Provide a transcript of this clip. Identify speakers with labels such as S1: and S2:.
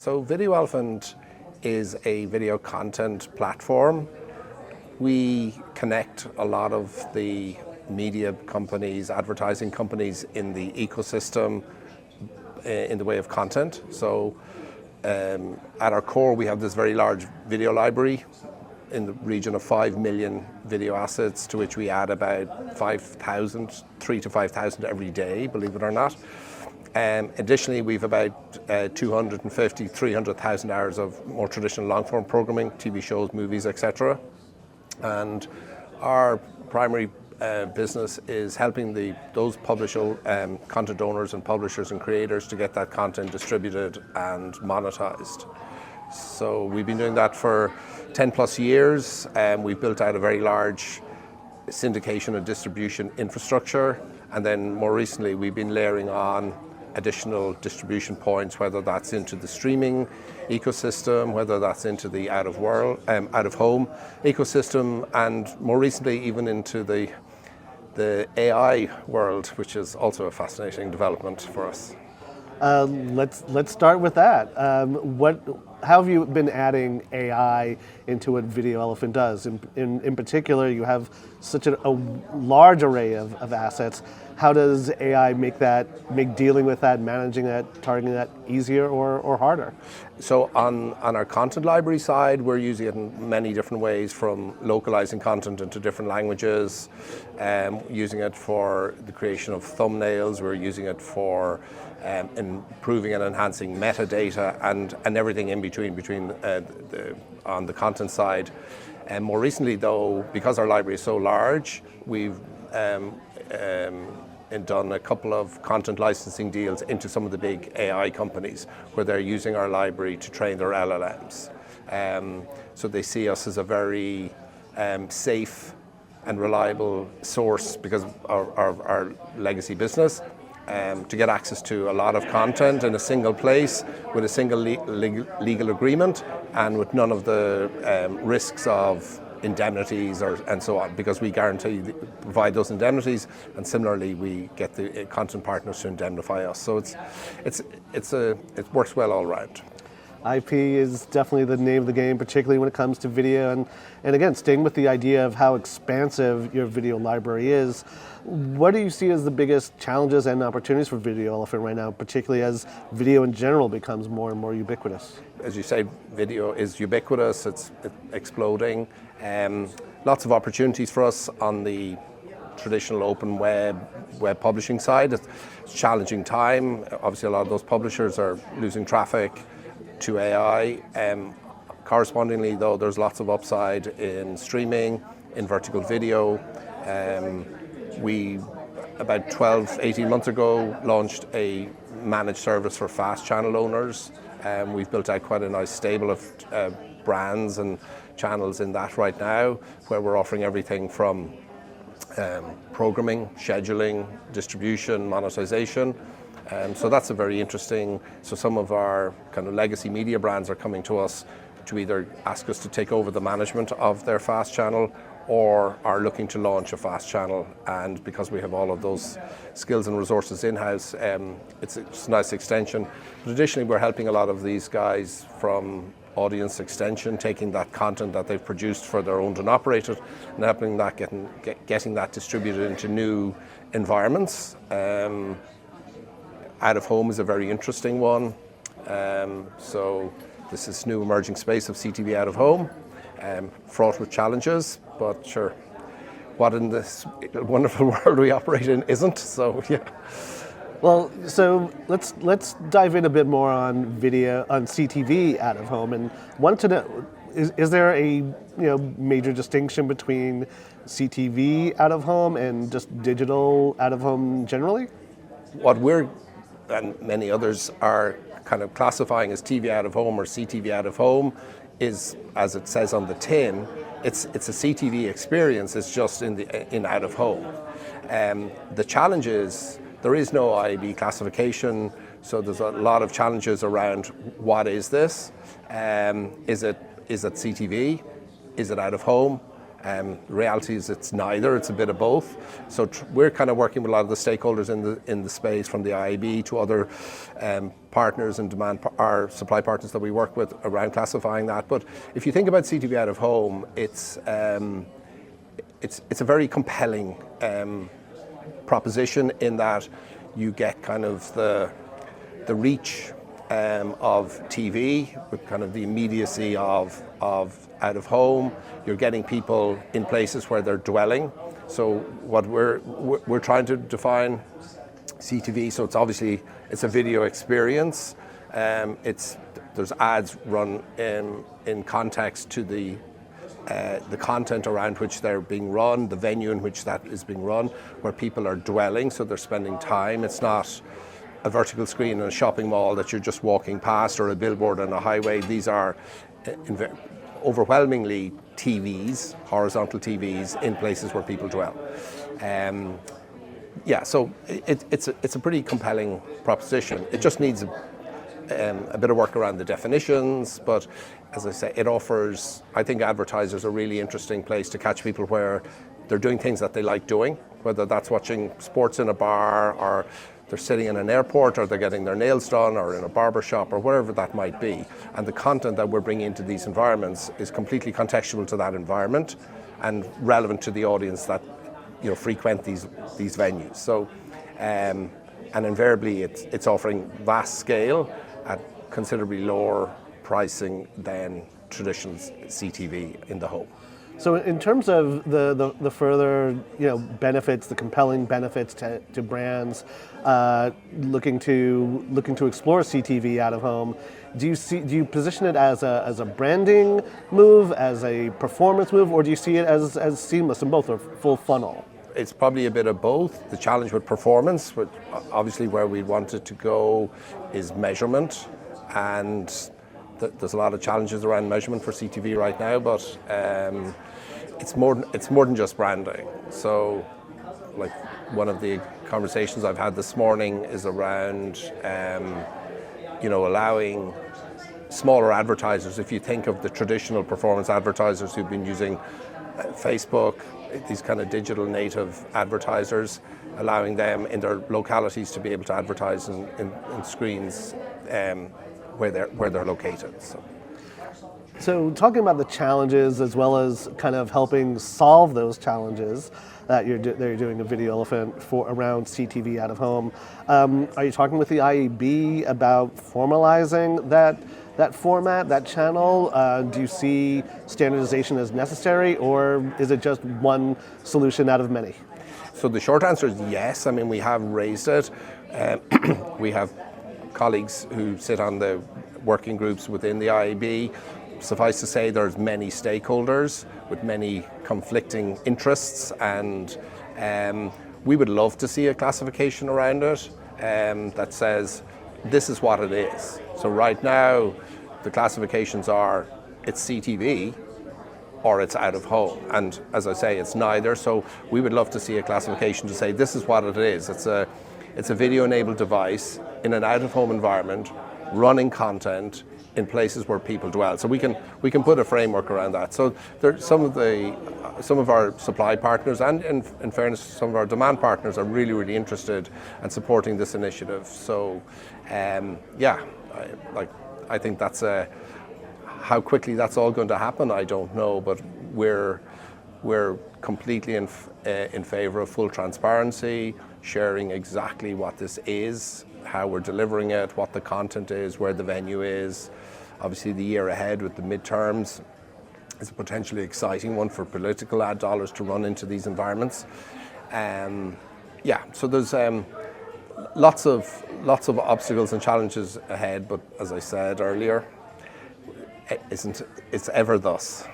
S1: So VideoElephant is a video content platform. We connect a lot of the media companies, advertising companies in the ecosystem in the way of content. So at our core, we have this very large video library in the region of 5 million video assets, to which we add about 5,000, 3,000 to 5,000 every day, believe it or not. Additionally, we've about 250, 300,000 hours of more traditional long-form programming, TV shows, movies, etc. And our primary business is helping those content owners and publishers and creators to get that content distributed and monetized. So we've been doing that for 10 plus years. We've built out a very large syndication and distribution infrastructure. And then more recently, we've been layering on additional distribution points, whether that's into the streaming ecosystem, whether that's into the out-of-home ecosystem, and more recently even into the AI world, which is also a fascinating development for us.
S2: Let's start with that. How have you been adding AI into what VideoElephant does? In particular, you have such a large array of assets. How does AI make dealing with that, managing that, targeting that easier or harder?
S1: So on our content library side, we're using it in many different ways, from localizing content into different languages, using it for the creation of thumbnails, we're using it for improving and enhancing metadata and everything in between on the content side. And more recently, though, because our library is so large, we've done a couple of content licensing deals into some of the big AI companies where they're using our library to train their LLMs. So they see us as a very safe and reliable source because of our legacy business, to get access to a lot of content in a single place with a single legal agreement and with none of the risks of indemnities and so on, because we provide those indemnities, and similarly we get the content partners to indemnify us. So it works well all around.
S2: IP is definitely the name of the game, particularly when it comes to video. And again, staying with the idea of how expansive your video library is, what do you see as the biggest challenges and opportunities for VideoElephant right now, particularly as video in general becomes more and more ubiquitous?
S1: As you say, video is ubiquitous, it's exploding. Lots of opportunities for us on the traditional open web publishing side. It's a challenging time. Obviously, a lot of those publishers are losing traffic to AI. Correspondingly, though, there's lots of upside in streaming, in vertical video. We, about 12, 18 months ago, launched a managed service for fast channel owners. We've built out quite a nice stable of brands and channels in that right now, where we're offering everything from programming, scheduling, distribution, monetization. So that's a very interesting. So some of our kind of legacy media brands are coming to us to either ask us to take over the management of their fast channel or are looking to launch a fast channel. And because we have all of those skills and resources in-house, it's a nice extension. But additionally, we're helping a lot of these guys from audience extension, taking that content that they've produced for their owned and operated and helping that getting that distributed into new environments. Out of home is a very interesting one. So this is new emerging space of CTV out of home, fraught with challenges, but sure, what in this wonderful world we operate in isn't, so yeah.
S2: Well, so let's dive in a bit more on video, on CTV out of home, and wanted to know, is there a major distinction between CTV out of home and just digital out of home generally? What
S1: we're and many others are kind of classifying as TV out of home or CTV out of home is, as it says on the tin, it's a CTV experience. It's just in out of home. The challenge is there is no IAB classification, so there's a lot of challenges around what is this? Is it CTV? Is it out of home? Reality is it's neither, it's a bit of both. So we're kind of working with a lot of the stakeholders in the space, from the IAB to other partners and our supply partners that we work with around classifying that. But if you think about CTV out of home, it's a very compelling proposition in that you get kind of the reach of TV with kind of the immediacy of out of home. You're getting people in places where they're dwelling. So what we're trying to define CTV. So it's a video experience. There's ads run in context to the content around which they're being run, the venue in which that is being run, where people are dwelling, so they're spending time. It's not a vertical screen in a shopping mall that you're just walking past, or a billboard on a highway. These are overwhelmingly TVs, horizontal TVs in places where people dwell. So it's a pretty compelling proposition. It just needs a bit of work around the definitions, but as I say, I think advertisers are a really interesting place to catch people where they're doing things that they like doing, whether that's watching sports in a bar, or they're sitting in an airport, or they're getting their nails done, or in a barber shop, or wherever that might be. And the content that we're bringing into these environments is completely contextual to that environment and relevant to the audience that frequent these venues. So, and invariably, it's offering vast scale at considerably lower pricing than traditional CTV in the home.
S2: So in terms of the further benefits, the compelling benefits to brands looking to explore CTV out of home, do you position it as a branding move, as a performance move, or do you see it as seamless in both, or full funnel?
S1: It's probably a bit of both. The challenge with performance, obviously where we want it to go, is measurement, and there's a lot of challenges around measurement for CTV right now, but it's more than just branding. So, like, one of the conversations I've had this morning is around, allowing smaller advertisers. If you think of the traditional performance advertisers who've been using Facebook, these kind of digital native advertisers, allowing them in their localities to be able to advertise in screens where they're located.
S2: So talking about the challenges as well as kind of helping solve those challenges that you're doing a Video Elephant for around CTV out of home, are you talking with the IAB about formalizing that format, that channel? Do you see standardization as necessary, or is it just one solution out of many?
S1: So the short answer is yes. I mean, we have raised it. We have colleagues who sit on the working groups within the IAB. Suffice to say, there's many stakeholders with many conflicting interests, and we would love to see a classification around it that says this is what it is. So right now, the classifications are it's CTV or it's out of home, and as I say, it's neither. So we would love to see a classification to say this is what it is. It's a video-enabled device in an out-of-home environment, running content in places where people dwell. So we can put a framework around that. So there, some of our supply partners, and in fairness, some of our demand partners, are really interested in supporting this initiative. So I think that's how quickly that's all going to happen, I don't know, but we're completely in favor of full transparency, sharing exactly what this is, how we're delivering it, what the content is, where the venue is. Obviously, the year ahead with the midterms is a potentially exciting one for political ad dollars to run into these environments. So there's lots of obstacles and challenges ahead, but as I said earlier, it's ever thus.